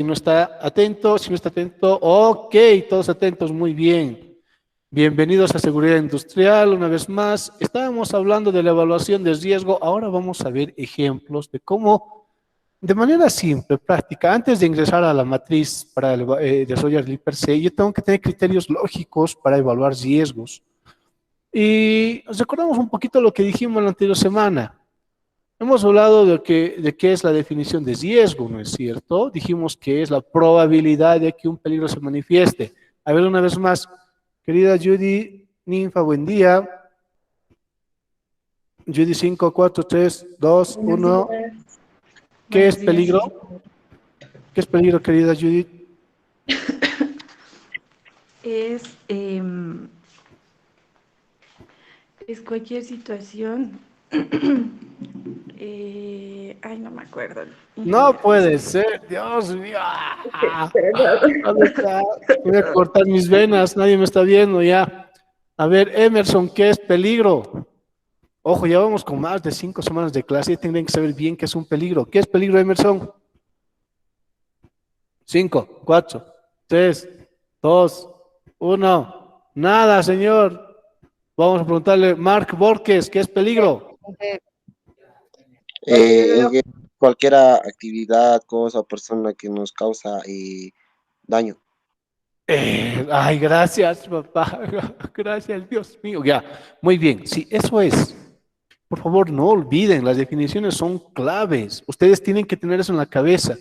Si no está atento, si no está atento, ok, todos atentos, muy bien. Bienvenidos a Seguridad Industrial, una vez más. Estábamos hablando de la evaluación de riesgo, ahora vamos a ver ejemplos de cómo, de manera simple, práctica, antes de ingresar a la matriz para desarrollar el IPRC, yo tengo que tener criterios lógicos para evaluar riesgos. Y nos recordamos un poquito lo que dijimos la anterior semana. Hemos hablado de qué es la definición de riesgo, ¿no es cierto? Dijimos que es la probabilidad de que un peligro se manifieste. A ver, una vez más, querida Judy, Ninfa, buen día. Judy 5, 4, 3, 2, Buenos 1. días. ¿Qué es Buenos días. peligro? ¿Qué es peligro, querida Judith? Es, es cualquier situación. Ay, no me acuerdo, No ingeniero. puede ser, Dios mío. Perdón. ¿Dónde está? Voy a cortar mis venas, nadie me está viendo ya. A ver, Emerson, ¿qué es peligro? Ojo, ya vamos con más de 5 semanas de clase y tienen que saber bien qué es un peligro. ¿Qué es peligro, Emerson? 5, 4, 3, 2, 1. Nada, señor. Vamos a preguntarle, Mark Borges, ¿qué es peligro? En que cualquier actividad, cosa o persona que nos causa daño. Ay, gracias, papá. Gracias, Dios mío. Ya, muy bien. Sí, eso es. Por favor, no olviden, las definiciones son claves. Ustedes tienen que tener eso en la cabeza,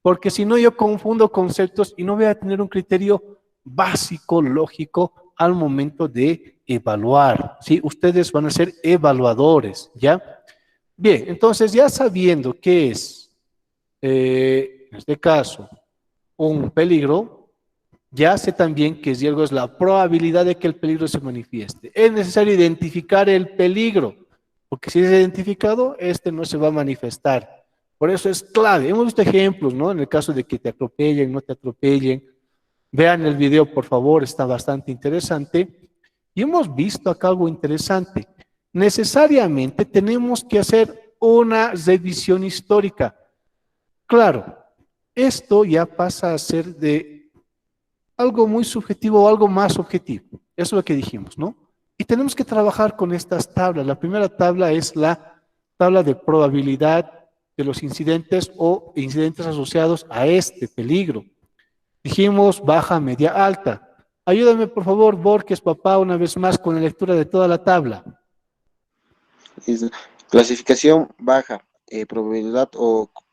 porque si no, yo confundo conceptos y no voy a tener un criterio básico, lógico, al momento de evaluar. ¿Sí? Ustedes van a ser evaluadores, ¿ya? Bien, entonces ya sabiendo qué es, en este caso, un peligro, ya sé también que riesgo es la probabilidad de que el peligro se manifieste. Es necesario identificar el peligro, porque si es identificado, este no se va a manifestar. Por eso es clave. Hemos visto ejemplos, ¿no? En el caso de que te atropellen, no te atropellen. Vean el video, por favor, está bastante interesante. Y hemos visto acá algo interesante. Necesariamente tenemos que hacer una revisión histórica. Claro, esto ya pasa a ser de algo muy subjetivo o algo más objetivo. Eso es lo que dijimos, ¿no? Y tenemos que trabajar con estas tablas. La primera tabla es la tabla de probabilidad de los incidentes o incidentes asociados a este peligro. Dijimos baja, media, alta. Ayúdame, por favor, Borges, papá, una vez más con la lectura de toda la tabla. Es clasificación baja, probabilidad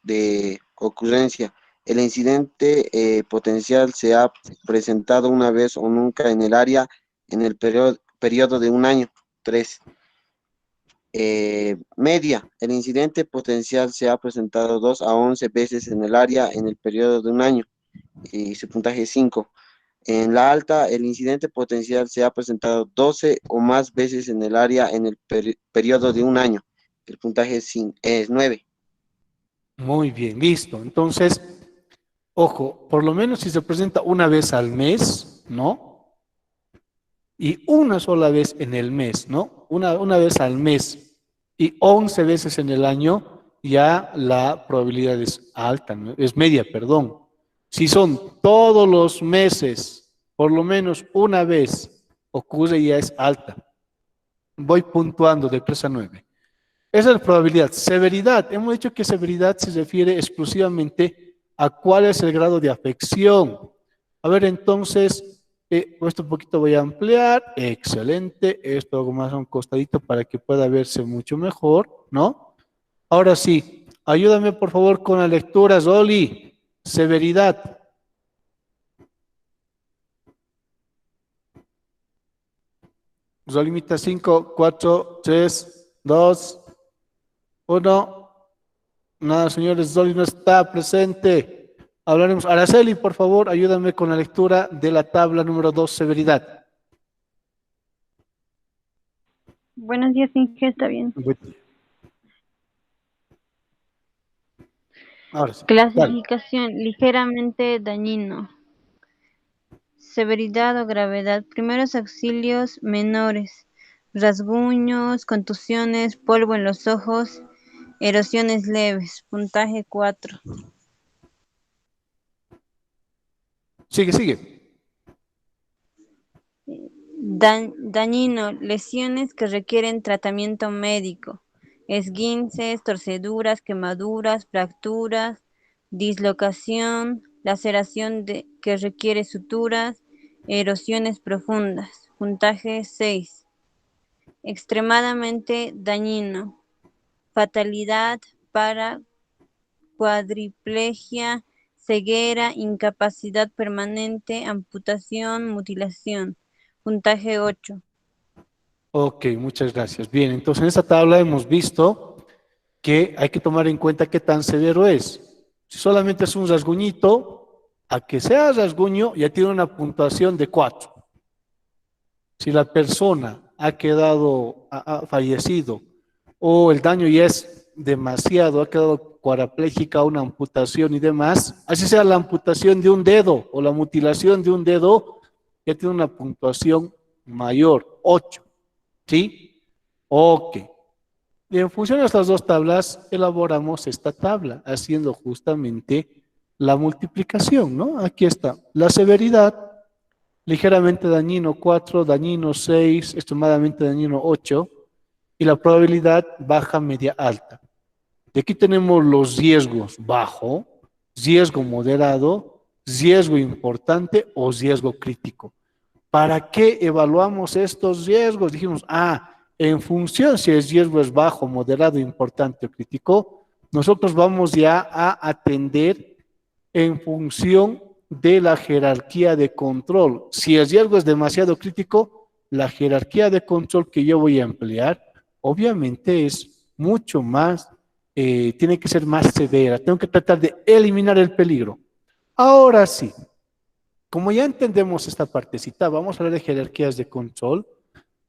de ocurrencia. El incidente potencial se ha presentado una vez o nunca en el área en el periodo de un año. 3. Media. El incidente potencial se ha presentado 2 a 11 veces en el área en el periodo de un año. Y su puntaje es 5. En la alta, el incidente potencial se ha presentado 12 o más veces en el área en el periodo de un año. El puntaje es 9. Muy bien, listo. Entonces, ojo, por lo menos si se presenta una vez al mes, ¿no? Y una sola vez en el mes, ¿no? Una vez al mes y 11 veces en el año, ya la probabilidad es alta, ¿no? Es media, perdón. Si son todos los meses, por lo menos una vez ocurre, ya es alta. Voy puntuando de 3 a 9. Esa es la probabilidad. Severidad. Hemos dicho que severidad se refiere exclusivamente a cuál es el grado de afección. A ver, entonces, esto un poquito voy a ampliar. Excelente. Esto hago más a un costadito para que pueda verse mucho mejor, ¿no? Ahora sí, ayúdame por favor con la lectura, Zoli. Severidad. Zolimita 5, 4, 3, 2, 1. Nada, señores, Zoli no está presente. Hablaremos. Araceli, por favor, ayúdame con la lectura de la tabla número 2, severidad. Buenos días, Inge, está bien. Ahora sí, dale. Clasificación, ligeramente dañino. Severidad o gravedad, primeros auxilios menores. Rasguños, contusiones, polvo en los ojos, erosiones leves. Puntaje 4. Sigue, sigue. Dañino, lesiones que requieren tratamiento médico, esguinces, torceduras, quemaduras, fracturas, dislocación, laceración que requiere suturas, erosiones profundas. Puntaje 6. Extremadamente dañino, fatalidad para cuadriplegia, ceguera, incapacidad permanente, amputación, mutilación. Puntaje 8. Ok, muchas gracias. Bien, entonces en esta tabla hemos visto que hay que tomar en cuenta qué tan severo es. Si solamente es un rasguñito, a que sea rasguño ya tiene una puntuación de 4. Si la persona ha quedado, ha fallecido, o el daño ya es demasiado, ha quedado cuadraplégica, una amputación y demás, así sea la amputación de un dedo o la mutilación de un dedo, ya tiene una puntuación mayor, 8. ¿Sí? Ok. Y en función de estas dos tablas, elaboramos esta tabla, haciendo justamente la multiplicación, ¿no? Aquí está. La severidad, ligeramente dañino 4, dañino 6, extremadamente dañino 8, y la probabilidad baja, media, alta. Y aquí tenemos los riesgos: bajo, riesgo moderado, riesgo importante o riesgo crítico. ¿Para qué evaluamos estos riesgos? Dijimos, en función si el riesgo es bajo, moderado, importante o crítico, nosotros vamos ya a atender en función de la jerarquía de control. Si el riesgo es demasiado crítico, la jerarquía de control que yo voy a emplear, obviamente es mucho más, tiene que ser más severa. Tengo que tratar de eliminar el peligro. Ahora sí, como ya entendemos esta partecita, vamos a hablar de jerarquías de control,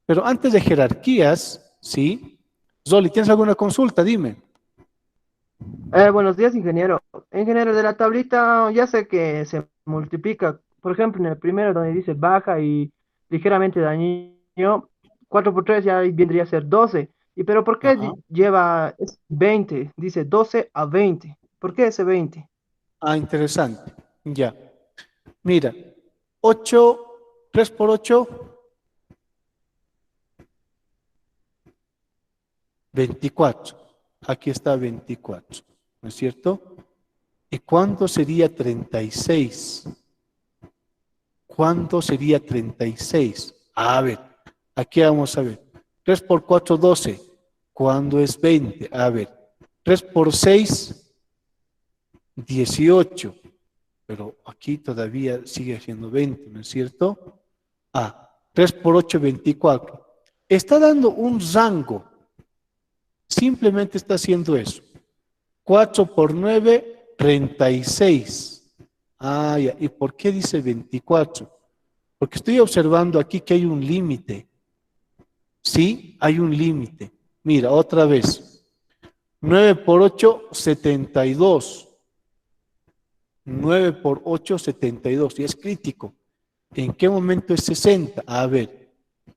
pero antes de jerarquías, ¿sí? Zoli, ¿tienes alguna consulta? Dime. Buenos días, ingeniero. Ingeniero, de la tablita ya sé que se multiplica, por ejemplo, en el primero donde dice baja y ligeramente dañino, 4 por 3 ya vendría a ser 12. ¿Y pero por qué Ajá. lleva 20? Dice 12 a 20. ¿Por qué ese 20? Interesante. Ya. Mira, 8, 3 por 8, 24. Aquí está 24, ¿no es cierto? ¿Y cuánto sería 36? ¿Cuánto sería 36? A ver, aquí vamos a ver. 3 por 4, 12. ¿Cuándo es 20? A ver, 3 por 6, 18. Pero aquí todavía sigue siendo 20, ¿no es cierto? 3 por 8, 24. Está dando un rango. Simplemente está haciendo eso. 4 por 9, 36. Ya. ¿Y por qué dice 24? Porque estoy observando aquí que hay un límite. Sí, hay un límite. Mira, otra vez. 9 por 8, 72. 9 por 8, 72. Y es crítico. ¿En qué momento es 60? A ver.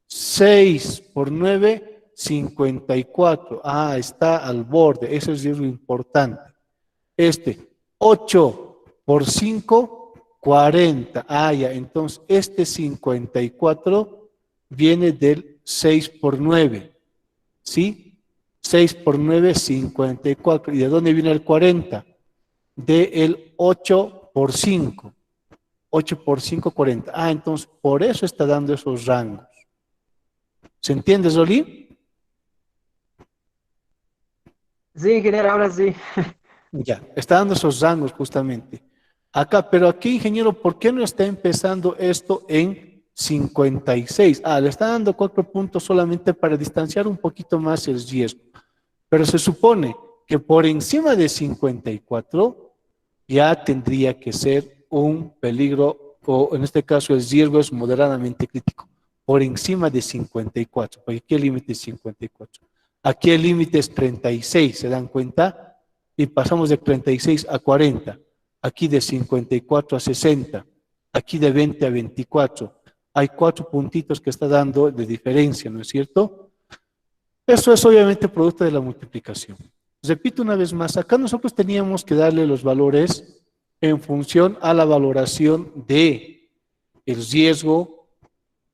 6 por 9, 54. Está al borde. Eso es lo importante. 8 por 5, 40. Ya. Entonces, 54 viene del 6 por 9. ¿Sí? 6 por 9, 54. ¿Y de dónde viene el 40? Del 8 por 5. 8 por 5, 40. Entonces, por eso está dando esos rangos. ¿Se entiende, Zoli? Sí, ingeniero, ahora sí. Ya, está dando esos rangos justamente. Acá, pero aquí, ingeniero, ¿por qué no está empezando esto en 56? Le está dando 4 puntos solamente para distanciar un poquito más el riesgo. Pero se supone que por encima de 54 ya tendría que ser un peligro, o en este caso el riesgo es moderadamente crítico. Por encima de 54, porque aquí el límite es 54. Aquí el límite es 36, ¿se dan cuenta? Y pasamos de 36 a 40. Aquí de 54 a 60. Aquí de 20 a 24. Hay 4 puntitos que está dando de diferencia, ¿no es cierto? Eso es obviamente producto de la multiplicación. Repito una vez más, acá nosotros teníamos que darle los valores en función a la valoración de el riesgo,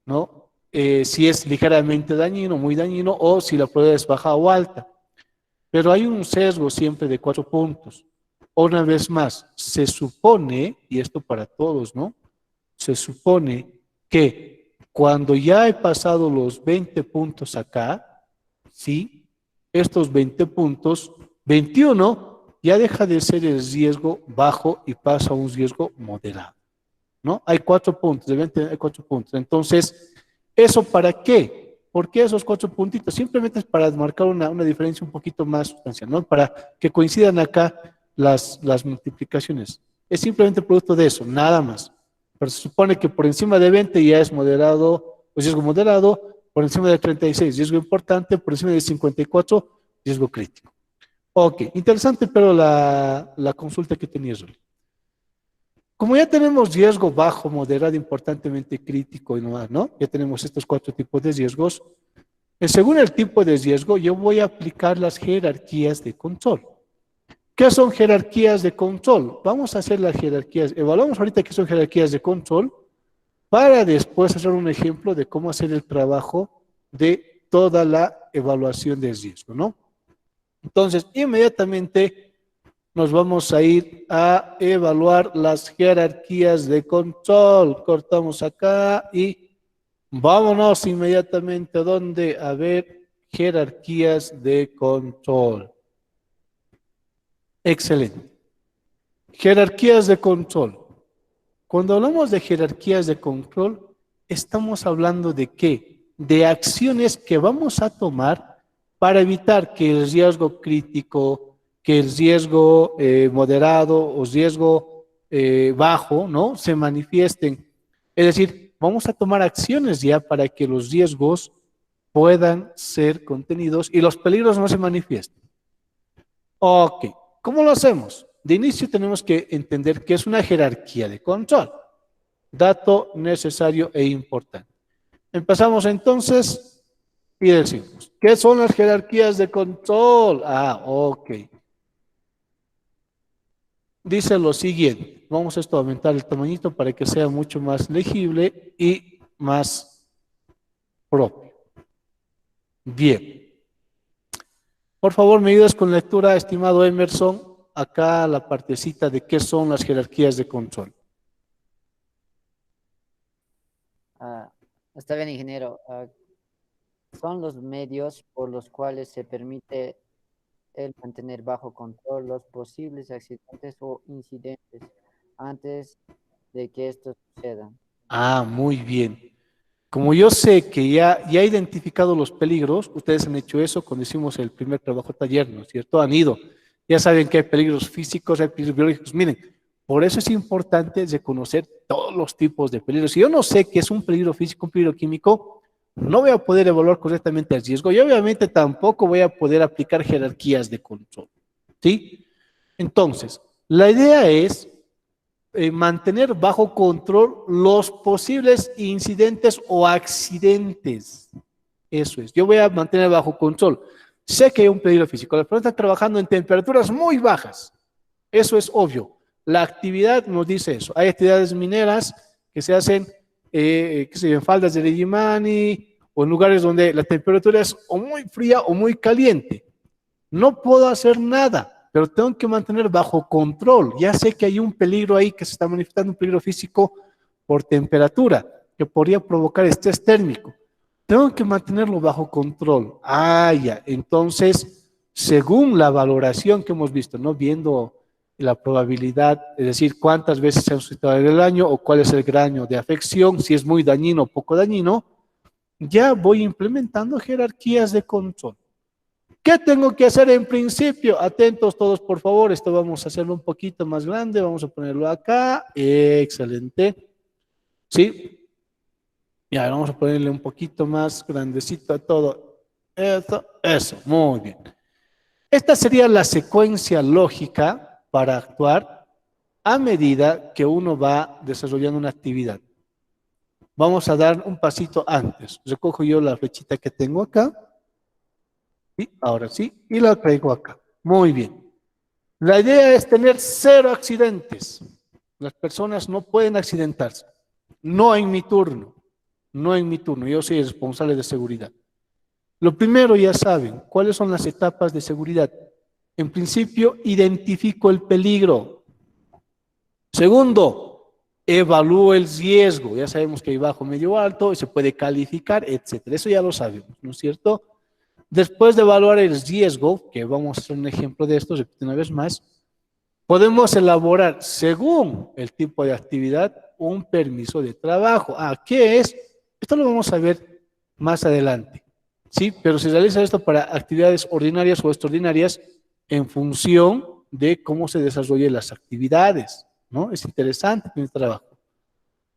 ¿no? Si es ligeramente dañino, muy dañino, o si la probabilidad es baja o alta. Pero hay un sesgo siempre de 4 puntos. Una vez más, se supone, y esto para todos, ¿no? Se supone que cuando ya he pasado los 20 puntos acá, ¿sí? Estos 20 puntos, 21 ya deja de ser el riesgo bajo y pasa a un riesgo moderado, ¿no? Hay 4 puntos, de 20 hay 4 puntos. Entonces, ¿eso para qué? ¿Por qué esos 4 puntitos? Simplemente es para marcar una diferencia un poquito más sustancial, ¿no? Para que coincidan acá las multiplicaciones. Es simplemente producto de eso, nada más. Pero se supone que por encima de 20 ya es moderado, pues riesgo moderado, por encima de 36, riesgo importante, por encima de 54, riesgo crítico. Ok, interesante, pero la consulta que tenía Roli. Como ya tenemos riesgo bajo, moderado, importantemente crítico y no más, ¿no? Ya tenemos estos 4 tipos de riesgos. Según el tipo de riesgo, yo voy a aplicar las jerarquías de control. ¿Qué son jerarquías de control? Vamos a hacer las jerarquías. Evaluamos ahorita qué son jerarquías de control para después hacer un ejemplo de cómo hacer el trabajo de toda la evaluación de riesgo, ¿no? Entonces, inmediatamente nos vamos a ir a evaluar las jerarquías de control. Cortamos acá y vámonos inmediatamente a donde a ver jerarquías de control. Excelente. Jerarquías de control. Cuando hablamos de jerarquías de control, estamos hablando de ¿qué? De acciones que vamos a tomar para evitar que el riesgo crítico, que el riesgo moderado o riesgo bajo, ¿no? Se manifiesten. Es decir, vamos a tomar acciones ya para que los riesgos puedan ser contenidos y los peligros no se manifiesten. Ok, ¿cómo lo hacemos? De inicio tenemos que entender que es una jerarquía de control. Dato necesario e importante. Empezamos entonces y decimos, ¿qué son las jerarquías de control? Ah, ok. Dice lo siguiente. Vamos a aumentar el tamañito para que sea mucho más legible y más propio. Bien. Por favor, me ayudas con lectura, estimado Emerson. Acá la partecita de qué son las jerarquías de control. Está bien, ingeniero. Son los medios por los cuales se permite el mantener bajo control los posibles accidentes o incidentes antes de que estos sucedan. Ah, muy bien. Como yo sé que ya he identificado los peligros, ustedes han hecho eso cuando hicimos el primer trabajo taller, ¿no es cierto? Han ido. Ya saben que hay peligros físicos, hay peligros biológicos. Miren, por eso es importante reconocer todos los tipos de peligros. Si yo no sé qué es un peligro físico, un peligro químico, no voy a poder evaluar correctamente el riesgo y obviamente tampoco voy a poder aplicar jerarquías de control. ¿Sí? Entonces, la idea es mantener bajo control los posibles incidentes o accidentes. Eso es. Yo voy a mantener bajo control. Sé que hay un peligro físico. Las personas están trabajando en temperaturas muy bajas. Eso es obvio. La actividad nos dice eso. Hay actividades mineras que se hacen en faldas de Regimani o en lugares donde la temperatura es o muy fría o muy caliente. No puedo hacer nada, pero tengo que mantener bajo control. Ya sé que hay un peligro ahí que se está manifestando, un peligro físico por temperatura, que podría provocar estrés térmico. Tengo que mantenerlo bajo control. Ah, ya. Entonces, según la valoración que hemos visto, ¿no? Viendo la probabilidad, es decir, cuántas veces se ha suscitado en el año o cuál es el grado de afección, si es muy dañino o poco dañino, ya voy implementando jerarquías de control. ¿Qué tengo que hacer en principio? Atentos todos, por favor. Esto vamos a hacerlo un poquito más grande. Vamos a ponerlo acá. Excelente. ¿Sí? Ya, vamos a ponerle un poquito más grandecito a todo. Eso, muy bien. Esta sería la secuencia lógica para actuar a medida que uno va desarrollando una actividad. Vamos a dar un pasito antes. Recojo yo la flechita que tengo acá. Y ahora sí, y la traigo acá. Muy bien. La idea es tener 0 accidentes. Las personas no pueden accidentarse. No en mi turno. No en mi turno. Yo soy el responsable de seguridad. Lo primero, ya saben, ¿cuáles son las etapas de seguridad? En principio, identifico el peligro. Segundo, evalúo el riesgo. Ya sabemos que hay bajo, medio, alto, y se puede calificar, etcétera. Eso ya lo sabemos, ¿no es cierto? Después de evaluar el riesgo, que vamos a hacer un ejemplo de esto, repito una vez más, podemos elaborar, según el tipo de actividad, un permiso de trabajo. ¿Qué es? Esto lo vamos a ver más adelante. Sí, pero se realiza esto para actividades ordinarias o extraordinarias en función de cómo se desarrollen las actividades, ¿no? Es interesante el trabajo.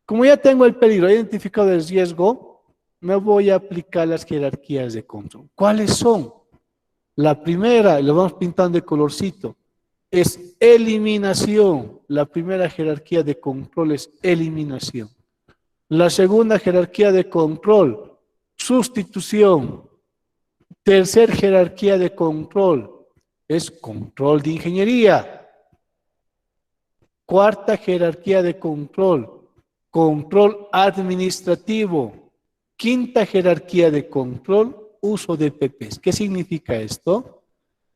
Como ya tengo el peligro, he identificado el riesgo, me voy a aplicar las jerarquías de control. ¿Cuáles son? La primera, lo vamos pintando de colorcito, es eliminación. La primera jerarquía de control es eliminación. La segunda jerarquía de control, sustitución. Tercer jerarquía de control es control de ingeniería. Cuarta jerarquía de control, control administrativo. Quinta jerarquía de control, uso de PPs. ¿Qué significa esto?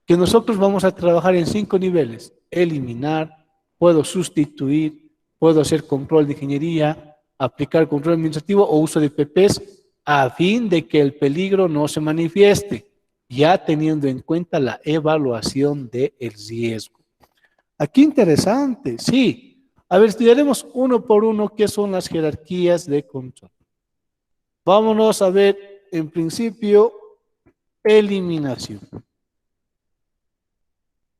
Que nosotros vamos a trabajar en 5 niveles. Eliminar, puedo sustituir, puedo hacer control de ingeniería, aplicar control administrativo o uso de PPs a fin de que el peligro no se manifieste, ya teniendo en cuenta la evaluación del riesgo. Aquí interesante, sí. A ver, estudiaremos uno por uno qué son las jerarquías de control. Vámonos a ver, en principio, eliminación.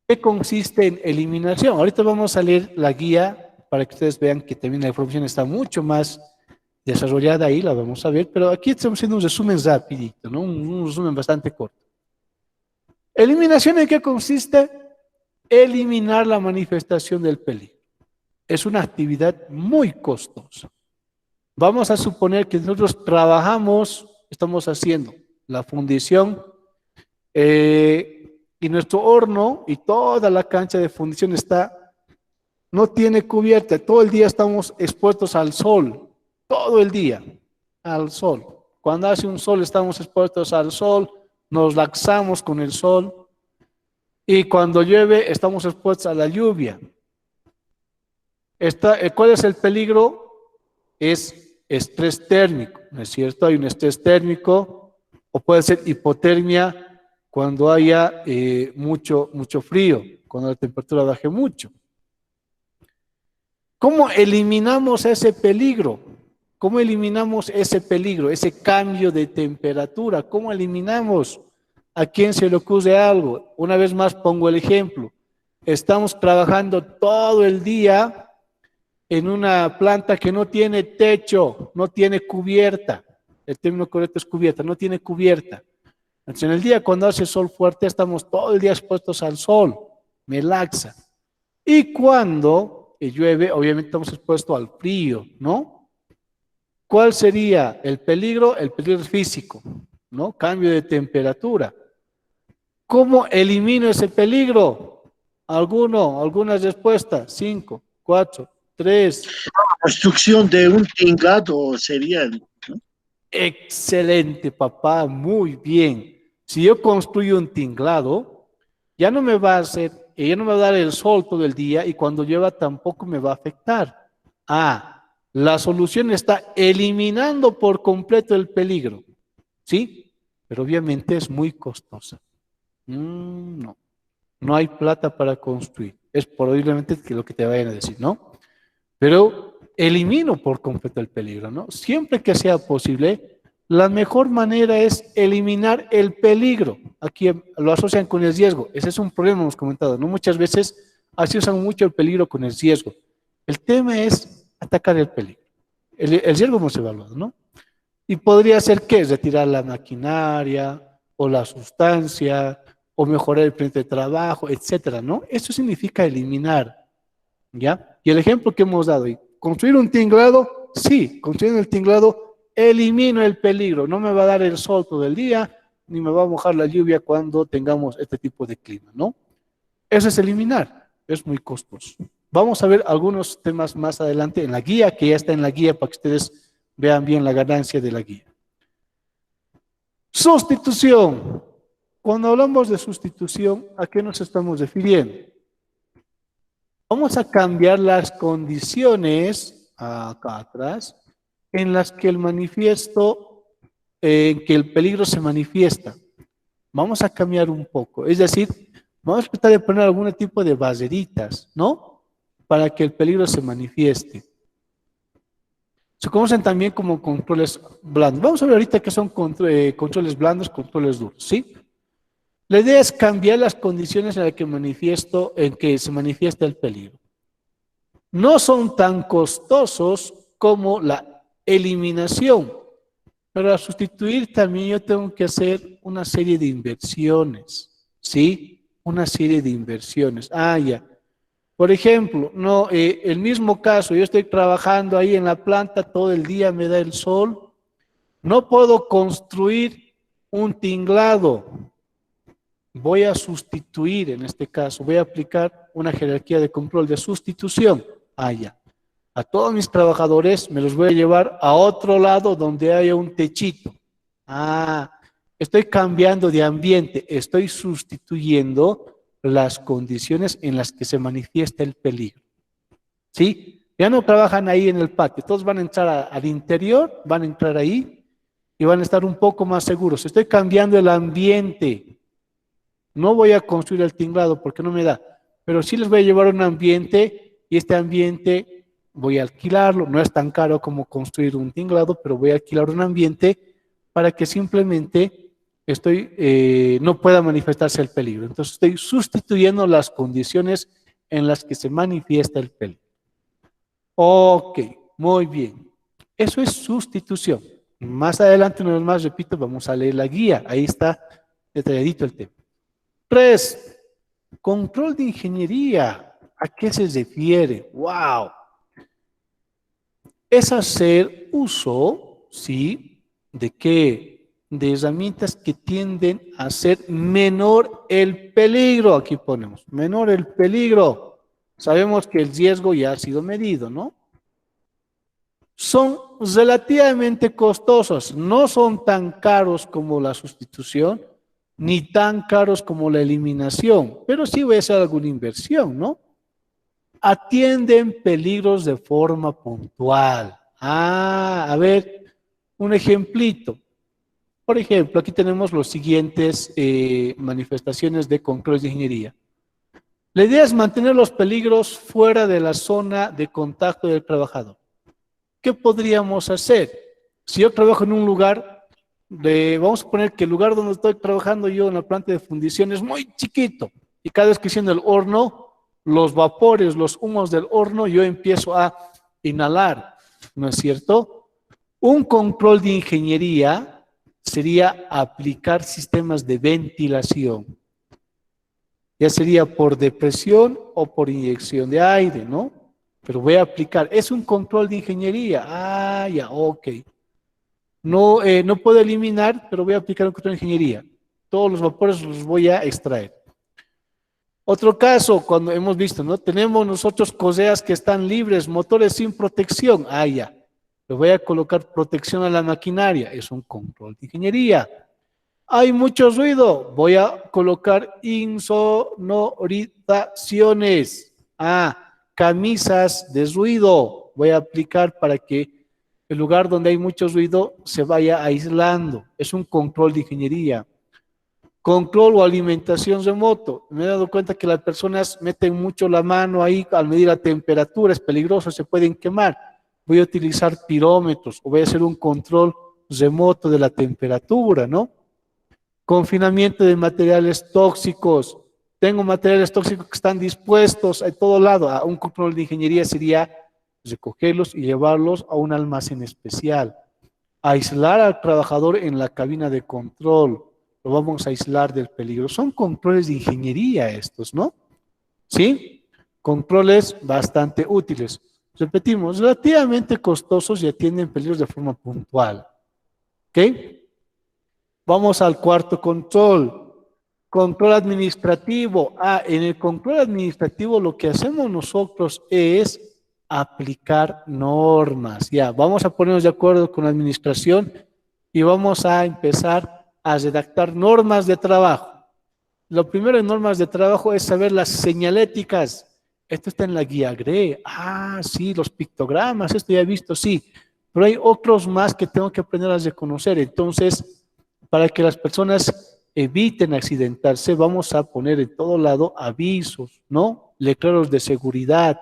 ¿Qué consiste en eliminación? Ahorita vamos a leer la guía para que ustedes vean que también la información está mucho más desarrollada ahí, la vamos a ver, pero aquí estamos haciendo un resumen rapidito, ¿no? Un resumen bastante corto. ¿Eliminación en qué consiste? Eliminar la manifestación del peligro. Es una actividad muy costosa. Vamos a suponer que nosotros trabajamos, estamos haciendo la fundición y nuestro horno y toda la cancha de fundición no tiene cubierta, todo el día estamos expuestos al sol, todo el día al sol. Cuando hace un sol estamos expuestos al sol, nos laxamos con el sol y cuando llueve estamos expuestos a la lluvia. ¿Cuál es el peligro? Es estrés térmico, ¿no es cierto? Hay un estrés térmico o puede ser hipotermia cuando haya mucho frío, cuando la temperatura baje mucho. ¿Cómo eliminamos ese peligro? ¿Cómo eliminamos ese peligro, ese cambio de temperatura? ¿Cómo eliminamos? ¿A quién se le ocurre algo? Una vez más pongo el ejemplo. Estamos trabajando todo el día en una planta que no tiene techo, no tiene cubierta. El término correcto es cubierta, no tiene cubierta. Entonces, en el día cuando hace sol fuerte estamos todo el día expuestos al sol, me laxa. Y cuando llueve, obviamente estamos expuestos al frío, ¿no? ¿Cuál sería el peligro? El peligro físico, ¿no? Cambio de temperatura. ¿Cómo elimino ese peligro? Algunas respuestas. 5, 4, 3. Construcción de un tinglado sería, ¿no? Excelente, papá, muy bien. Si yo construyo un tinglado, ya no me va a dar el sol todo el día y cuando llueva tampoco me va a afectar. La solución está eliminando por completo el peligro, ¿sí? Pero obviamente es muy costosa. No hay plata para construir. Es probablemente lo que te vayan a decir, ¿no? Pero elimino por completo el peligro, ¿no? Siempre que sea posible, la mejor manera es eliminar el peligro. Aquí lo asocian con el riesgo. Ese es un problema, hemos comentado, ¿no? Muchas veces asocian mucho el peligro con el riesgo. El tema es atacar el peligro. El riesgo hemos evaluado, ¿no? Y podría ser ¿qué? Retirar la maquinaria o la sustancia o mejorar el frente de trabajo, etcétera, ¿no? Eso significa eliminar, ¿ya? Y el ejemplo que hemos dado, ¿construir un tinglado? Sí, construyendo el tinglado elimino el peligro, no me va a dar el sol todo el día, ni me va a mojar la lluvia cuando tengamos este tipo de clima, ¿no? Eso es eliminar, es muy costoso. Vamos a ver algunos temas más adelante en la guía, que ya está en la guía para que ustedes vean bien la ganancia de la guía. Sustitución. Cuando hablamos de sustitución, ¿a qué nos estamos refiriendo? Vamos a cambiar las condiciones, acá atrás, en las que el manifiesto, en que el peligro se manifiesta. Vamos a cambiar un poco, es decir, vamos a tratar de poner algún tipo de barreritas, ¿no? Para que el peligro se manifieste. Se conocen también como controles blandos. Vamos a ver ahorita qué son controles blandos, controles duros, ¿sí? La idea es cambiar las condiciones en las que se manifiesta el peligro. No son tan costosos como la eliminación, pero al sustituir también yo tengo que hacer una serie de inversiones, ¿sí? Una serie de inversiones. Ya. Por ejemplo, no, el mismo caso, yo estoy trabajando ahí en la planta, todo el día me da el sol, no puedo construir un tinglado. Voy a sustituir, en este caso, voy a aplicar una jerarquía de control de sustitución. Ya. A todos mis trabajadores me los voy a llevar a otro lado donde haya un techito. Estoy cambiando de ambiente, estoy sustituyendo las condiciones en las que se manifiesta el peligro. ¿Sí? Ya no trabajan ahí en el patio, todos van a entrar al interior, van a entrar ahí y van a estar un poco más seguros. Estoy cambiando el ambiente. No voy a construir el tinglado porque no me da, pero sí les voy a llevar a un ambiente y este ambiente voy a alquilarlo. No es tan caro como construir un tinglado, pero voy a alquilar un ambiente para que simplemente no pueda manifestarse el peligro. Entonces estoy sustituyendo las condiciones en las que se manifiesta el peligro. Ok, muy bien. Eso es sustitución. Más adelante, una vez más, repito, vamos a leer la guía. Ahí está detalladito el tema. 3. Control de ingeniería. ¿A qué se refiere? ¡Wow! Es hacer uso, ¿sí? ¿De qué? De herramientas que tienden a hacer menor el peligro. Aquí ponemos, menor el peligro. Sabemos que el riesgo ya ha sido medido, ¿no? Son relativamente costosos, no son tan caros como la sustitución, ni tan caros como la eliminación, pero sí voy a hacer alguna inversión, ¿no? Atienden peligros de forma puntual. A ver, un ejemplito. Por ejemplo, aquí tenemos los siguientes manifestaciones de control de ingeniería. La idea es mantener los peligros fuera de la zona de contacto del trabajador. ¿Qué podríamos hacer? Si yo trabajo en un lugar, vamos a poner que el lugar donde estoy trabajando yo en la planta de fundición es muy chiquito y cada vez que enciendo el horno, los vapores, los humos del horno, yo empiezo a inhalar, ¿no es cierto? Un control de ingeniería sería aplicar sistemas de ventilación. Ya sería por depresión o por inyección de aire, ¿no? Pero voy a aplicar, es un control de ingeniería. Ya, ok. No, no puedo eliminar, pero voy a aplicar un control de ingeniería. Todos los vapores los voy a extraer. Otro caso, cuando hemos visto, ¿no? Tenemos nosotros coseas que están libres, motores sin protección. Ya. Le voy a colocar protección a la maquinaria. Es un control de ingeniería. Hay mucho ruido. Voy a colocar insonorizaciones. Camisas de ruido. Voy a aplicar para que el lugar donde hay mucho ruido se vaya aislando. Es un control de ingeniería. Control o alimentación remoto. Me he dado cuenta que las personas meten mucho la mano ahí al medir la temperatura. Es peligroso, se pueden quemar. Voy a utilizar pirómetros o voy a hacer un control remoto de la temperatura, ¿no? Confinamiento de materiales tóxicos. Tengo materiales tóxicos que están dispuestos a todo lado. Un control de ingeniería sería recogerlos y llevarlos a un almacén especial. Aislar al trabajador en la cabina de control. Lo vamos a aislar del peligro. Son controles de ingeniería estos, ¿no? ¿Sí? Controles bastante útiles. Repetimos, relativamente costosos y atienden peligros de forma puntual. ¿Ok? Vamos al cuarto control. Control administrativo. En el control administrativo lo que hacemos nosotros es aplicar normas. Ya, vamos a ponernos de acuerdo con la administración y vamos a empezar a redactar normas de trabajo. Lo primero en normas de trabajo es saber las señaléticas. Esto está en la guía GRE. Sí, los pictogramas, esto ya he visto, sí. Pero hay otros más que tengo que aprender a reconocer. Entonces, para que las personas eviten accidentarse, vamos a poner en todo lado avisos, ¿no? Letreros de seguridad.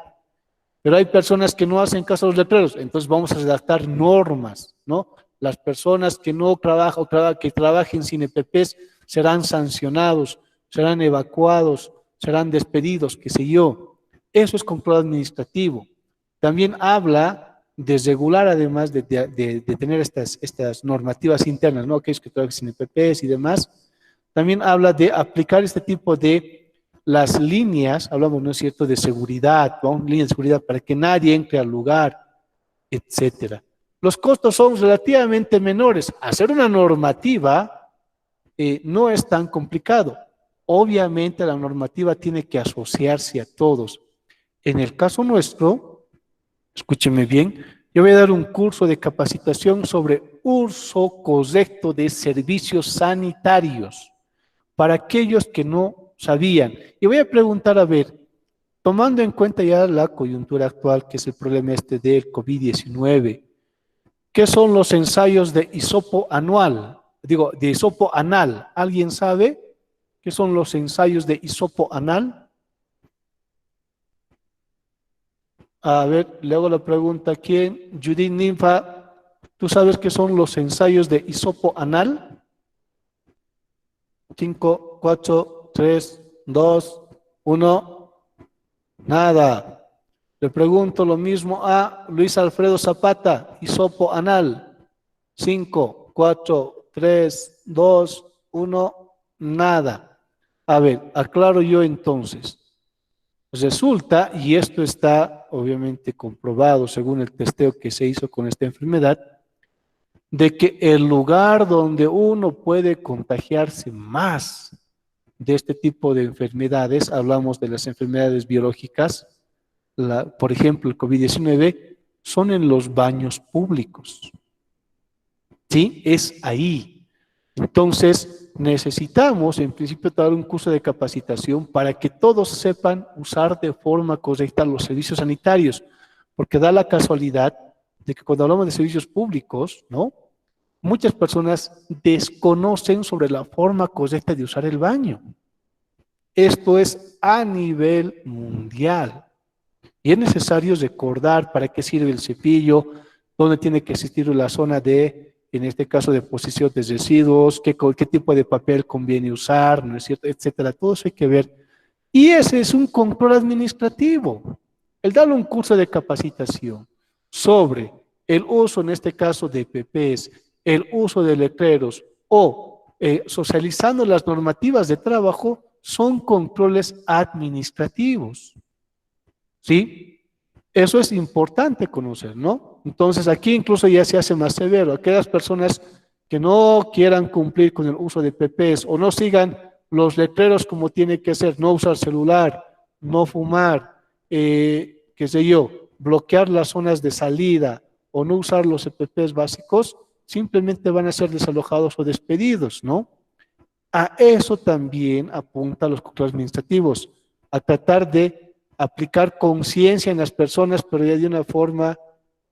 Pero hay personas que no hacen caso a los letreros, entonces vamos a redactar normas, ¿no? Las personas que no trabajan o que trabajen sin EPPs serán sancionados, serán evacuados, serán despedidos, qué sé yo. Eso es control administrativo. También habla de regular, además de tener estas normativas internas, ¿no? Aquellos que trabajan sin EPPs y demás. También habla de aplicar este tipo de las líneas, hablamos, ¿no es cierto?, de seguridad, ¿no? Líneas de seguridad para que nadie entre al lugar, etcétera. Los costos son relativamente menores. Hacer una normativa no es tan complicado. Obviamente la normativa tiene que asociarse a todos. En el caso nuestro, escúcheme bien, yo voy a dar un curso de capacitación sobre uso correcto de servicios sanitarios para aquellos que no sabían. Y voy a preguntar, a ver, tomando en cuenta ya la coyuntura actual, que es el problema del COVID-19, ¿qué son los ensayos de hisopo anual? Digo, de hisopo anal. ¿Alguien sabe qué son los ensayos de hisopo anal? A ver, le hago la pregunta a quién. Judith Ninfa, ¿tú sabes qué son los ensayos de hisopo anal? 5, 4, 3, 2, 1. Nada. Le pregunto lo mismo a Luis Alfredo Zapata, hisopo anal. 5, 4, 3, 2, 1. Nada. A ver, aclaro yo entonces. Resulta, y esto está obviamente comprobado según el testeo que se hizo con esta enfermedad, de que el lugar donde uno puede contagiarse más de este tipo de enfermedades, hablamos de las enfermedades biológicas, por ejemplo el COVID-19, son en los baños públicos. ¿Sí? Es ahí. Entonces, necesitamos, en principio, dar un curso de capacitación para que todos sepan usar de forma correcta los servicios sanitarios, porque da la casualidad de que cuando hablamos de servicios públicos, ¿no?, muchas personas desconocen sobre la forma correcta de usar el baño. Esto es a nivel mundial. Y es necesario recordar para qué sirve el cepillo, dónde tiene que existir la zona de, en este caso, deposición de residuos, qué tipo de papel conviene usar, ¿no es cierto?, etcétera. Todo eso hay que ver. Y ese es un control administrativo. El darle un curso de capacitación sobre el uso, en este caso, de EPPs, el uso de letreros o socializando las normativas de trabajo son controles administrativos. ¿Sí? Eso es importante conocer, ¿no? Entonces aquí incluso ya se hace más severo. Aquellas personas que no quieran cumplir con el uso de EPPs o no sigan los letreros como tiene que ser, no usar celular, no fumar, qué sé yo, bloquear las zonas de salida o no usar los EPPs básicos, simplemente van a ser desalojados o despedidos, ¿no? A eso también apunta los controles administrativos, a tratar de aplicar conciencia en las personas, pero ya de una forma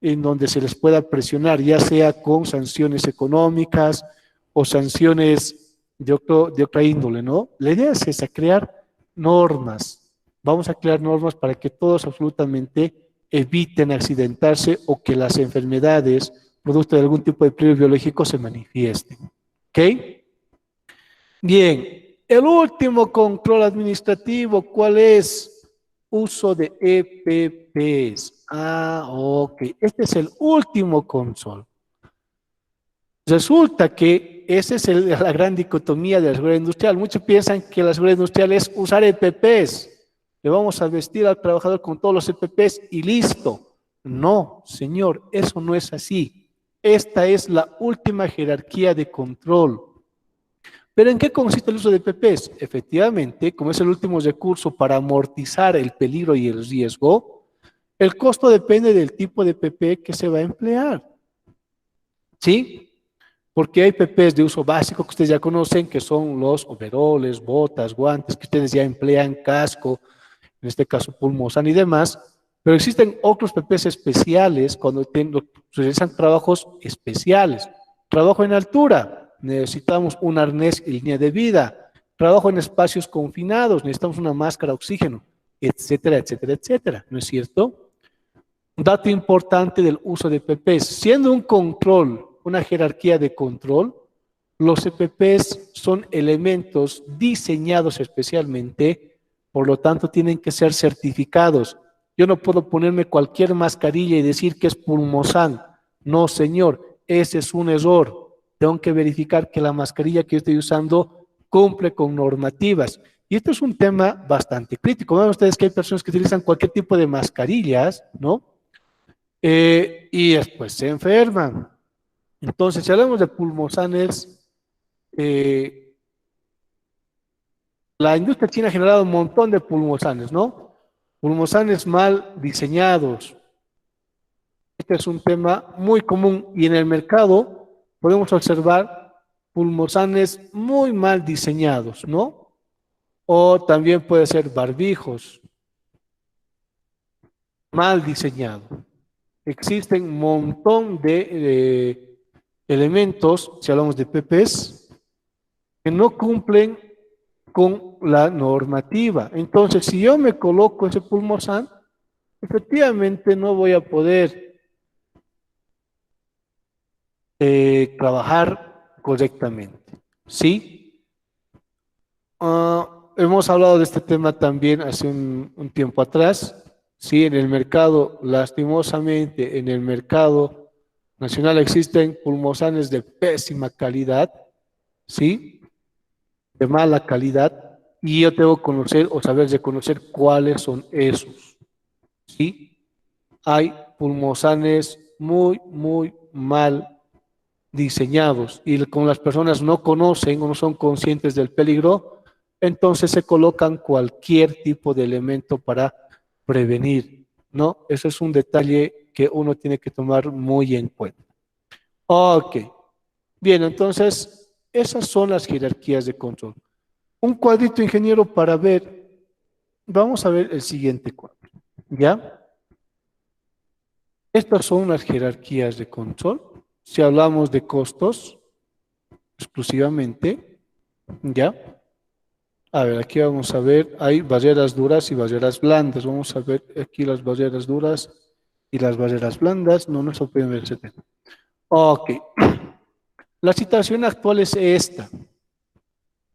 en donde se les pueda presionar, ya sea con sanciones económicas o sanciones de otra índole, ¿no? La idea es esa, crear normas. Vamos a crear normas para que todos absolutamente eviten accidentarse o que las enfermedades, producto de algún tipo de peligro biológico, se manifiesten. ¿Ok? Bien, el último control administrativo, ¿cuál es? Uso de EPPs. Ok. Este es el último control. Resulta que esa es la gran dicotomía de la seguridad industrial. Muchos piensan que la seguridad industrial es usar EPPs. Le vamos a vestir al trabajador con todos los EPPs y listo. No, señor, eso no es así. Esta es la última jerarquía de control. ¿Pero en qué consiste el uso de PPs? Efectivamente, como es el último recurso para amortizar el peligro y el riesgo, el costo depende del tipo de PP que se va a emplear. ¿Sí? Porque hay PPs de uso básico que ustedes ya conocen, que son los overoles, botas, guantes, que ustedes ya emplean, casco, en este caso pulmosan y demás, pero existen otros PPs especiales cuando realizan trabajos especiales. Trabajo en altura, necesitamos un arnés y línea de vida. Trabajo en espacios confinados, necesitamos una máscara de oxígeno, etcétera, etcétera, etcétera, ¿no es cierto? Un dato importante del uso de PPs, siendo un control, una jerarquía de control, los EPPs son elementos diseñados especialmente, por lo tanto tienen que ser certificados. Yo no puedo ponerme cualquier mascarilla y decir que es Pulmosan. No, señor, ese es un error. Tengo que verificar que la mascarilla que yo estoy usando cumple con normativas. Y esto es un tema bastante crítico. Vean ustedes que hay personas que utilizan cualquier tipo de mascarillas, ¿no? Y después se enferman. Entonces, si hablamos de pulmosanes, la industria china ha generado un montón de pulmosanes, ¿no? Pulmosanes mal diseñados. Este es un tema muy común y en el mercado podemos observar pulmosanes muy mal diseñados, ¿no? O también puede ser barbijos mal diseñados. Existen un montón de elementos, si hablamos de PPs, que no cumplen con la normativa. Entonces, si yo me coloco ese pulmosan, efectivamente no voy a poder trabajar correctamente. ¿Sí? Hemos hablado de este tema también hace un tiempo atrás. Sí, en el mercado, lastimosamente, en el mercado nacional existen pulmosanes de pésima calidad, ¿sí? De mala calidad, y yo tengo que conocer o saber reconocer cuáles son esos, ¿sí? Hay pulmosanes muy mal diseñados y como las personas no conocen o no son conscientes del peligro, entonces se colocan cualquier tipo de elemento para prevenir, ¿no? Ese es un detalle que uno tiene que tomar muy en cuenta. Ok, bien, entonces esas son las jerarquías de control. Un cuadrito, ingeniero, para ver, vamos a ver el siguiente cuadro, ¿ya? Estas son las jerarquías de control. Si hablamos de costos exclusivamente, ¿ya? A ver, aquí vamos a ver, hay barreras duras y barreras blandas. Vamos a ver aquí las barreras duras y las barreras blandas. No se pueden ver ese tema. Ok. La situación actual es esta.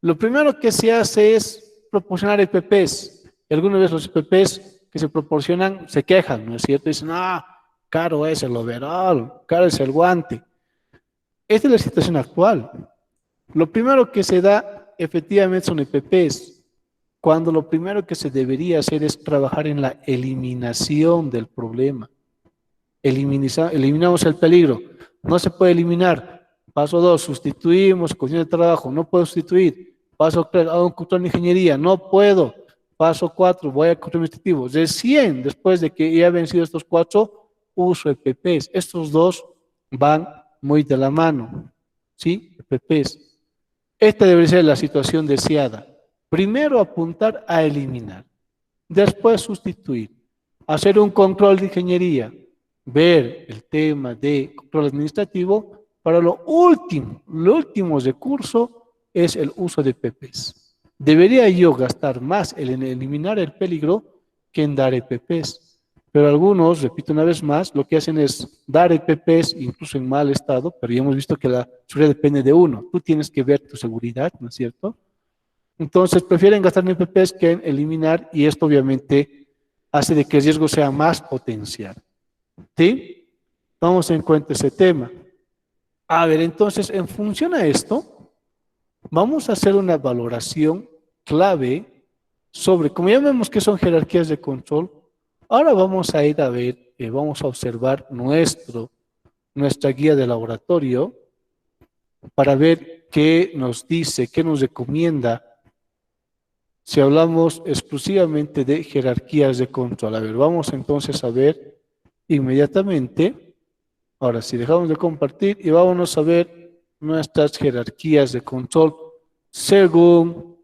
Lo primero que se hace es proporcionar EPPs. Algunas veces los EPPs que se proporcionan se quejan, ¿no es cierto? Dicen, caro es el overall, caro es el guante. Esta es la situación actual. Lo primero que se da efectivamente son EPPs, cuando lo primero que se debería hacer es trabajar en la eliminación del problema. Eliminamos el peligro. No se puede eliminar. Paso 2, sustituimos condiciones de trabajo. No puedo sustituir. Paso 3, hago un control de ingeniería. No puedo. Paso 4, voy a control administrativo. Recién, después de que ya he vencido estos 4, uso EPPs. Estos dos van muy de la mano. ¿Sí? EPPs. Esta debería ser la situación deseada. Primero apuntar a eliminar. Después sustituir. Hacer un control de ingeniería. Ver el tema de control administrativo. Para lo último recurso es el uso de PPs. Debería yo gastar más en eliminar el peligro que en dar EPPs. Pero algunos, repito una vez más, lo que hacen es dar EPPs incluso en mal estado, pero ya hemos visto que la seguridad depende de uno. Tú tienes que ver tu seguridad, ¿no es cierto? Entonces prefieren gastar en EPPs que en eliminar y esto obviamente hace de que el riesgo sea más potencial. ¿Sí? Tomamos en cuenta ese tema. A ver, entonces, en función a esto, vamos a hacer una valoración clave sobre, como ya vemos que son jerarquías de control, ahora vamos a ir a ver, vamos a observar nuestra guía de laboratorio para ver qué nos dice, qué nos recomienda si hablamos exclusivamente de jerarquías de control. A ver, vamos entonces a ver inmediatamente. Ahora sí, dejamos de compartir y vámonos a ver nuestras jerarquías de control según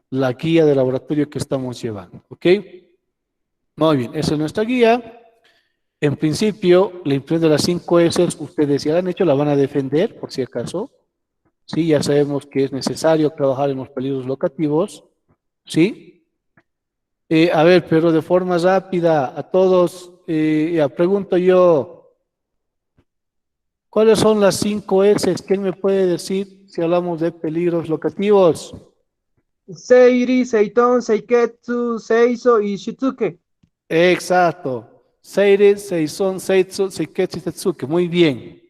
la guía de laboratorio que estamos llevando. ¿Ok? Muy bien, esa es nuestra guía. En principio, la impresión de las 5 S, ustedes ya la han hecho, la van a defender, por si acaso. Sí, ya sabemos que es necesario trabajar en los peligros locativos. ¿Sí? A ver, pero de forma rápida, a todos, ya pregunto yo, ¿cuáles son las 5 S? ¿Quién me puede decir si hablamos de peligros locativos? Seiri, Seiton, Seiketsu, Seiso y Shitsuke. Exacto. Seire, Seison, Seitsu, Seiketsu y Tetsuke. Muy bien.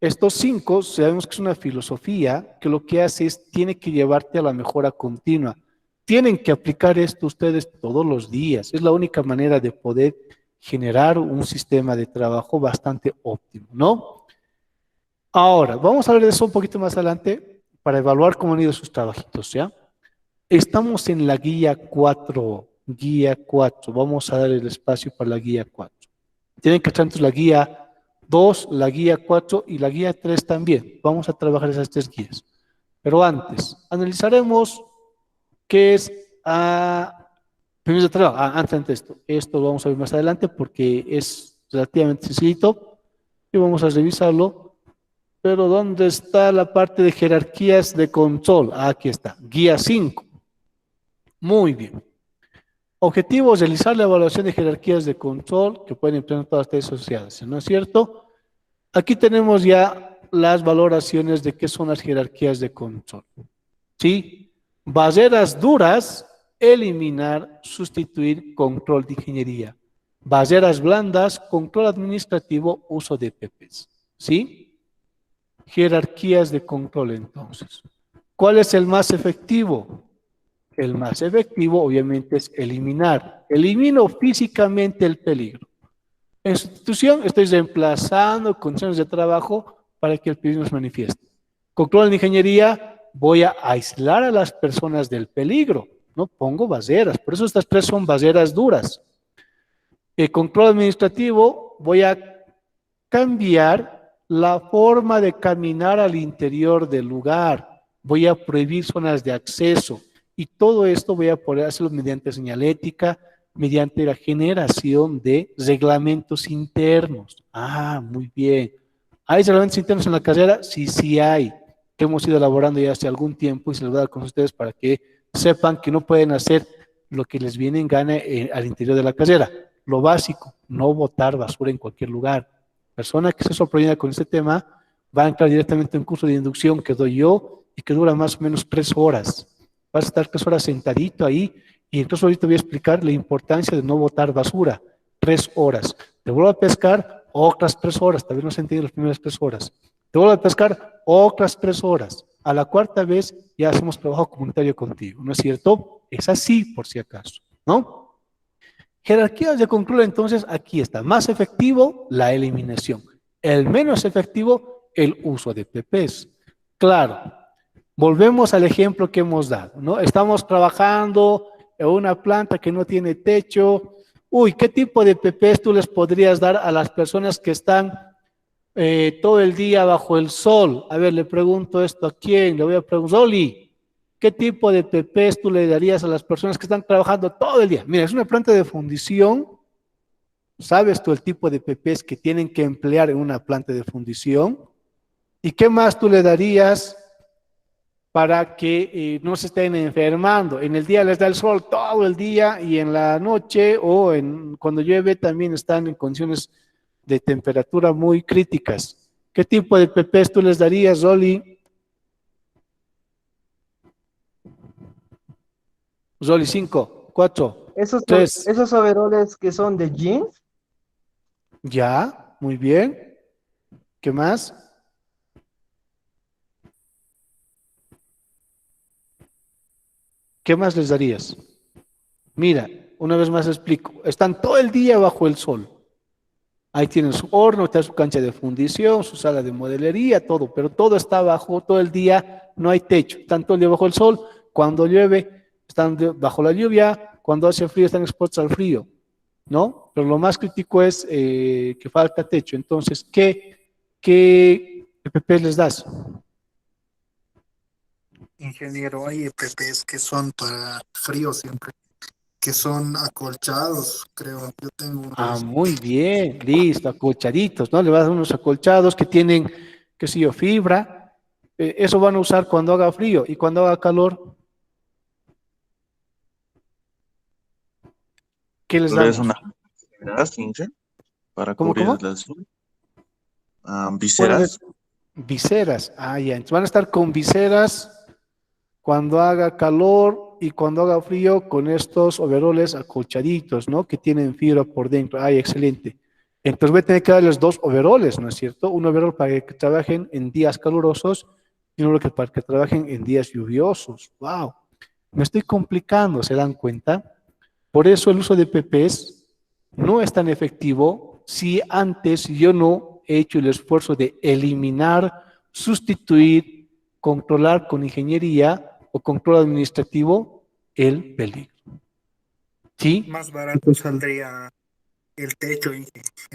Estos 5 sabemos que es una filosofía que lo que hace es, tiene que llevarte a la mejora continua. Tienen que aplicar esto ustedes todos los días. Es la única manera de poder generar un sistema de trabajo bastante óptimo, ¿no? Ahora, vamos a ver de eso un poquito más adelante para evaluar cómo han ido sus trabajitos, ¿ya? Estamos en la guía 4. Guía 4. Vamos a dar el espacio para la guía 4. Tienen que estar entonces la guía 2, la guía 4 y la guía 3 también. Vamos a trabajar esas 3 guías. Pero antes, analizaremos qué es permiso de trabajo. Antes de esto. Esto lo vamos a ver más adelante porque es relativamente sencillito y vamos a revisarlo. Pero ¿dónde está la parte de jerarquías de control? Aquí está. Guía 5. Muy bien. Objetivos, realizar la evaluación de jerarquías de control que pueden implementar todas las tesis asociadas, ¿no es cierto? Aquí tenemos ya las valoraciones de qué son las jerarquías de control. ¿Sí? Barreras duras, eliminar, sustituir, control de ingeniería. Barreras blandas, control administrativo, uso de PPs. ¿Sí? Jerarquías de control entonces. ¿Cuál es el más efectivo? El más efectivo, obviamente, es eliminar. Elimino físicamente el peligro. En sustitución, estoy reemplazando condiciones de trabajo para que el peligro se manifieste. Control de ingeniería, voy a aislar a las personas del peligro. No pongo barreras. Por eso estas 3 son barreras duras. El control administrativo, voy a cambiar la forma de caminar al interior del lugar. Voy a prohibir zonas de acceso. Y todo esto voy a poder hacerlo mediante señalética, mediante la generación de reglamentos internos. Muy bien. ¿Hay reglamentos internos en la carrera? Sí, sí hay, que hemos ido elaborando ya hace algún tiempo y se los voy a dar con ustedes para que sepan que no pueden hacer lo que les viene en gana al interior de la carrera. Lo básico, no botar basura en cualquier lugar. Persona que se sorprenda con este tema va a entrar directamente en un curso de inducción que doy yo y que dura más o menos 3 horas. Vas a estar 3 horas sentadito ahí y entonces ahorita voy a explicar la importancia de no botar basura. 3 horas. Te vuelvo a pescar otras 3 horas. Tal vez no se entiende las primeras 3 horas. Te vuelvo a pescar otras 3 horas. A la 4ª vez ya hacemos trabajo comunitario contigo. ¿No es cierto? Es así por si acaso. ¿No? Jerarquías de control entonces aquí está. Más efectivo, la eliminación. El menos efectivo, el uso de PPs. Claro. Volvemos al ejemplo que hemos dado, ¿no? Estamos trabajando en una planta que no tiene techo. ¿Qué tipo de PPs tú les podrías dar a las personas que están todo el día bajo el sol? A ver, le pregunto esto a quién, le voy a preguntar, Oli, ¿qué tipo de PPs tú le darías a las personas que están trabajando todo el día? Mira, es una planta de fundición. ¿Sabes tú el tipo de PPs que tienen que emplear en una planta de fundición? ¿Y qué más tú le darías para que no se estén enfermando? En el día les da el sol todo el día y en la noche o cuando llueve también están en condiciones de temperatura muy críticas. ¿Qué tipo de PPs tú les darías, Rolly? Rolly, 5, 4, 3. Esos overoles que son de jeans. Ya, muy bien. ¿Qué más? ¿Qué más les darías? Mira, una vez más explico. Están todo el día bajo el sol. Ahí tienen su horno, está su cancha de fundición, su sala de modelería, todo, pero todo está abajo todo el día, no hay techo, están todo el día bajo el sol, cuando llueve están bajo la lluvia, cuando hace frío están expuestos al frío, ¿no? Pero lo más crítico es que falta techo. Entonces, ¿qué EPP les das? Ingeniero, hay EPPs que son para frío siempre, que son acolchados, creo. Yo tengo uno de Ah, esos. muy bien, listo, acolchaditos, ¿no? Le vas a dar unos acolchados que tienen, qué sé yo, fibra. Eso van a usar cuando haga frío y cuando haga calor, ¿qué les Tal vez damos? una viseras, 15, para ¿Cómo, cubrir cómo? el sol. Pueden Viseras. viseras. Ah, ya, entonces van a estar con viseras cuando haga calor y cuando haga frío con estos overoles acolchaditos, ¿no? Que tienen fibra por dentro. Ay, excelente. Entonces voy a tener que darles dos overoles, ¿no es cierto? Un overol para que trabajen en días calurosos y uno para que trabajen en días lluviosos. ¡Wow! Me estoy complicando, ¿se dan cuenta? Por eso el uso de PPs no es tan efectivo si antes yo no he hecho el esfuerzo de eliminar, sustituir, controlar con ingeniería o control administrativo el peligro. ¿Sí? Más barato saldría el techo.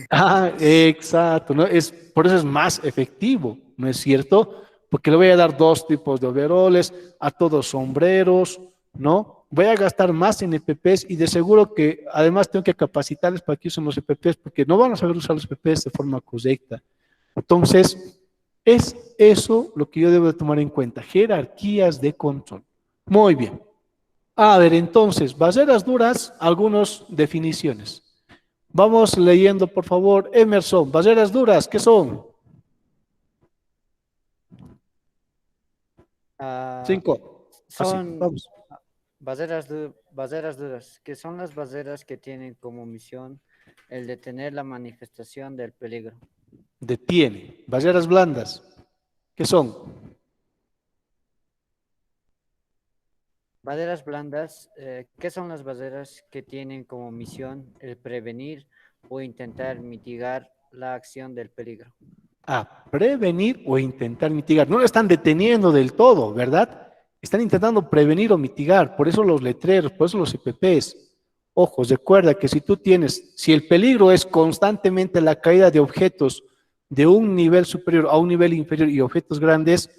Ah, exacto, ¿no? Por eso es más efectivo, ¿no es cierto? Porque le voy a dar dos tipos de overoles, a todos sombreros, ¿no? Voy a gastar más en EPPs y de seguro que además tengo que capacitarles para que usen los EPPs porque no van a saber usar los EPPs de forma correcta. Entonces, es eso lo que yo debo de tomar en cuenta, jerarquías de control. Muy bien. A ver, entonces, barreras duras, algunas definiciones. Vamos leyendo, por favor. Emerson, barreras duras, ¿qué son? Ah, 5. Así, son vamos. barreras duras, que son las barreras que tienen como misión el detener la manifestación del peligro. Detiene. Barreras blandas, ¿qué son? Barreras blandas, ¿qué son las barreras que tienen como misión el prevenir o intentar mitigar la acción del peligro? A prevenir o intentar mitigar. No lo están deteniendo del todo, ¿verdad? Están intentando prevenir o mitigar. Por eso los letreros, por eso los EPPs. Ojo, recuerda que si el peligro es constantemente la caída de objetos de un nivel superior a un nivel inferior y objetos grandes,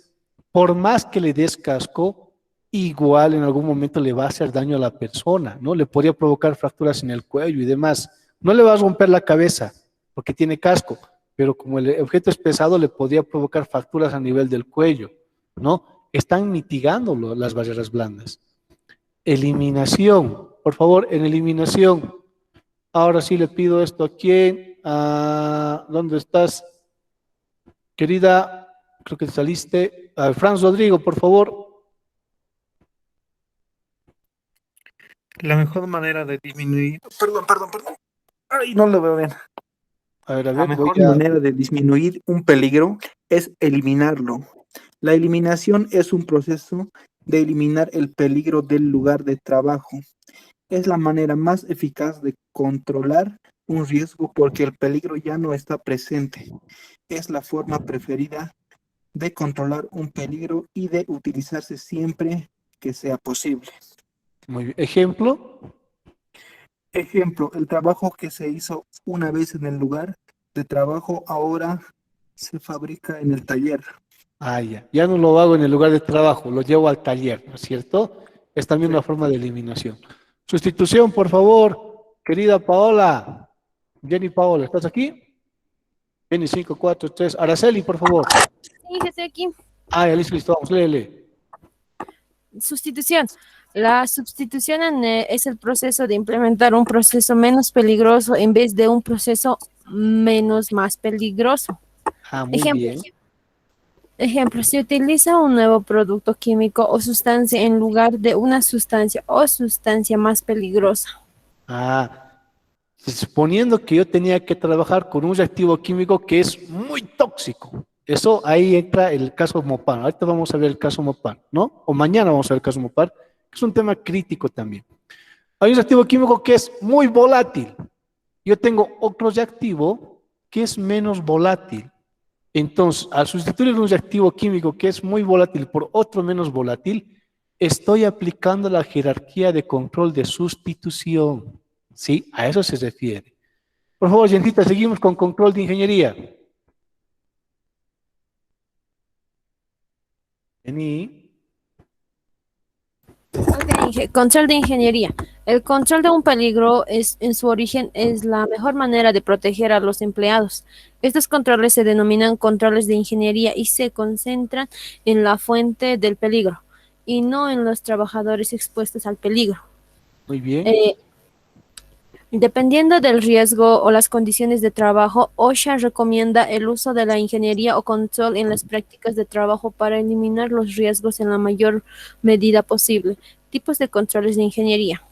por más que le des casco, igual en algún momento le va a hacer daño a la persona, ¿no? Le podría provocar fracturas en el cuello y demás. No le va a romper la cabeza porque tiene casco, pero como el objeto es pesado, le podría provocar fracturas a nivel del cuello, ¿no? Están mitigando las barreras blandas. Eliminación, por favor, en eliminación. Ahora sí le pido esto a quién, ¿dónde estás? Querida, creo que saliste. Franz Rodrigo, por favor. La mejor manera de disminuir. Perdón. Ay, no lo veo bien. A La ver, voy mejor a... manera de disminuir un peligro es eliminarlo. La eliminación es un proceso de eliminar el peligro del lugar de trabajo. Es la manera más eficaz de controlar un riesgo porque el peligro ya no está presente. Es la forma preferida de controlar un peligro y de utilizarse siempre que sea posible. Muy bien. Ejemplo. Ejemplo, el trabajo que se hizo una vez en el lugar de trabajo ahora se fabrica en el taller. Ya. Ya no lo hago en el lugar de trabajo, lo llevo al taller, ¿no es cierto? Es también Sí. una forma de eliminación. Sustitución, por favor, querida Paola. Jenny Paola, ¿estás aquí? Jenny 543. Araceli, por favor. Sí, estoy aquí. Ya, listo, vamos, léele. Sustitución. La sustitución es el proceso de implementar un proceso menos peligroso en vez de un proceso menos más peligroso. Muy bien. Ejemplo, se utiliza un nuevo producto químico o sustancia en lugar de una sustancia o sustancia más peligrosa. Suponiendo que yo tenía que trabajar con un reactivo químico que es muy tóxico. Eso ahí entra el caso Mopar. Ahorita vamos a ver el caso Mopar, ¿no? O mañana vamos a ver el caso Mopar, que es un tema crítico también. Hay un reactivo químico que es muy volátil. Yo tengo otro reactivo que es menos volátil. Entonces, al sustituir un reactivo químico que es muy volátil por otro menos volátil, estoy aplicando la jerarquía de control de sustitución. ¿Sí? A eso se refiere. Por favor, gentita, seguimos con control de ingeniería. Vení. Ok, control de ingeniería. El control de un peligro en su origen es la mejor manera de proteger a los empleados. Estos controles se denominan controles de ingeniería y se concentran en la fuente del peligro y no en los trabajadores expuestos al peligro. Muy bien. Dependiendo del riesgo o las condiciones de trabajo, OSHA recomienda el uso de la ingeniería o control en las prácticas de trabajo para eliminar los riesgos en la mayor medida posible. Tipos de controles de ingeniería.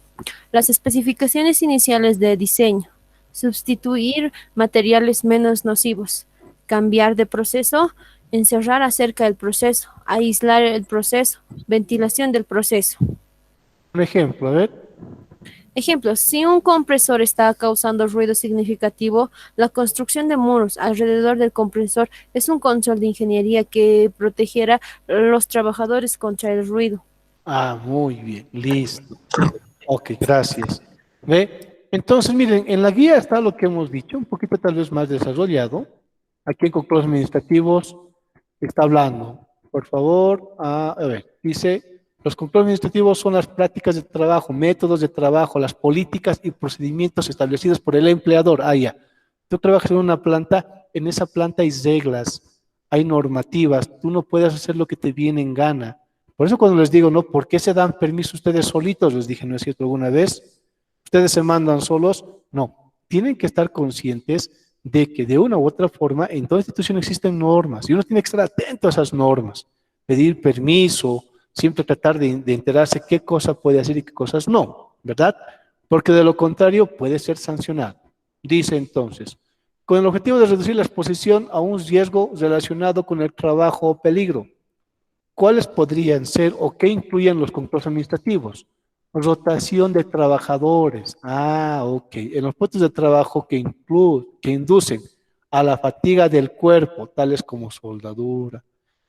Las especificaciones iniciales de diseño. Sustituir materiales menos nocivos. Cambiar de proceso. Encerrar acerca del proceso. Aislar el proceso. Ventilación del proceso. Un ejemplo, a ver. Ejemplo, si un compresor está causando ruido significativo, la construcción de muros alrededor del compresor es un control de ingeniería que protegerá a los trabajadores contra el ruido. Ah, muy bien, listo. Ok, gracias. ¿Ve? Entonces, miren, en la guía está lo que hemos dicho, un poquito tal vez más desarrollado. Aquí en controles administrativos está hablando. Por favor, a ver, dice... Los controles administrativos son las prácticas de trabajo, métodos de trabajo, las políticas y procedimientos establecidos por el empleador. Ah, ya. Tú trabajas en una planta, en esa planta hay reglas, hay normativas, tú no puedes hacer lo que te viene en gana. Por eso cuando les digo, ¿no? ¿Por qué se dan permiso ustedes solitos? Les dije, ¿no es cierto alguna vez? ¿Ustedes se mandan solos? No. Tienen que estar conscientes de que de una u otra forma en toda institución existen normas y uno tiene que estar atento a esas normas, pedir permiso, siempre tratar de enterarse qué cosa puede hacer y qué cosas no, ¿verdad? Porque de lo contrario puede ser sancionado. Dice entonces, con el objetivo de reducir la exposición a un riesgo relacionado con el trabajo o peligro, ¿cuáles podrían ser o qué incluyen los controles administrativos? Rotación de trabajadores. Ah, ok. En los puestos de trabajo que inducen a la fatiga del cuerpo, tales como soldadura,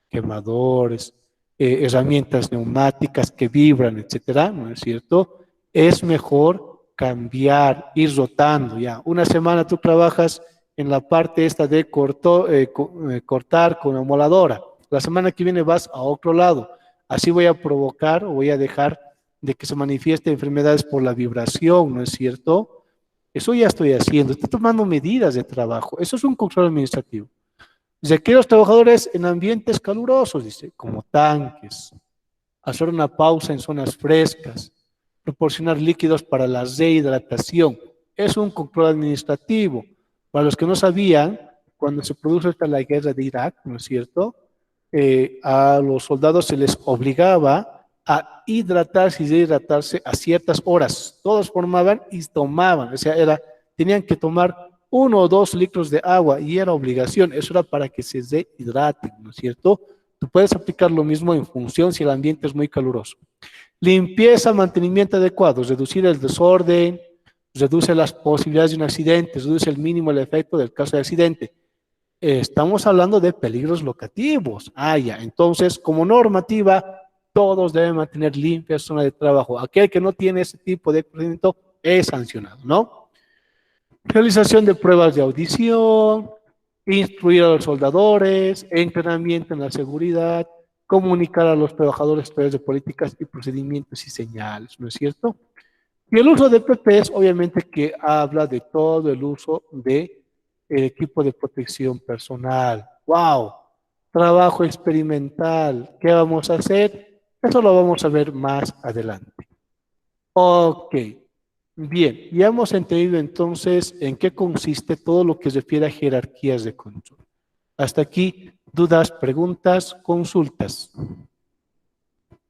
quemadores, herramientas neumáticas que vibran, etcétera, ¿no es cierto? Es mejor cambiar, ir rotando, ya. Una semana tú trabajas en la parte esta de cortar con la moladora. La semana que viene vas a otro lado. Así voy a provocar o voy a dejar de que se manifieste enfermedades por la vibración, ¿no es cierto? Eso ya estoy haciendo. Estoy tomando medidas de trabajo. Eso es un control administrativo. Requiere a los trabajadores en ambientes calurosos, dice, como tanques, hacer una pausa en zonas frescas, proporcionar líquidos para la rehidratación. Es un control administrativo. Para los que no sabían, cuando se produjo la guerra de Irak, ¿no es cierto? A los soldados se les obligaba a hidratarse y rehidratarse a ciertas horas. Todos formaban y tomaban, o sea, tenían que tomar 1 o 2 litros de agua y era obligación, eso era para que se rehidraten, ¿no es cierto? Tú puedes aplicar lo mismo en función si el ambiente es muy caluroso. Limpieza, mantenimiento adecuado, reducir el desorden, reduce las posibilidades de un accidente, reduce el mínimo el efecto del caso de accidente. Estamos hablando de peligros locativos. Ah, ya, entonces como normativa, todos deben mantener limpia zona de trabajo. Aquel que no tiene ese tipo de procedimiento es sancionado, ¿no? Realización de pruebas de audición, instruir a los soldadores, entrenamiento en la seguridad, comunicar a los trabajadores a través de políticas y procedimientos y señales, ¿no es cierto? Y el uso de PPs, obviamente que habla de todo el uso de el equipo de protección personal. ¡Wow! Trabajo experimental. ¿Qué vamos a hacer? Eso lo vamos a ver más adelante. Ok. Bien, ya hemos entendido entonces en qué consiste todo lo que se refiere a jerarquías de control. Hasta aquí, dudas, preguntas, consultas.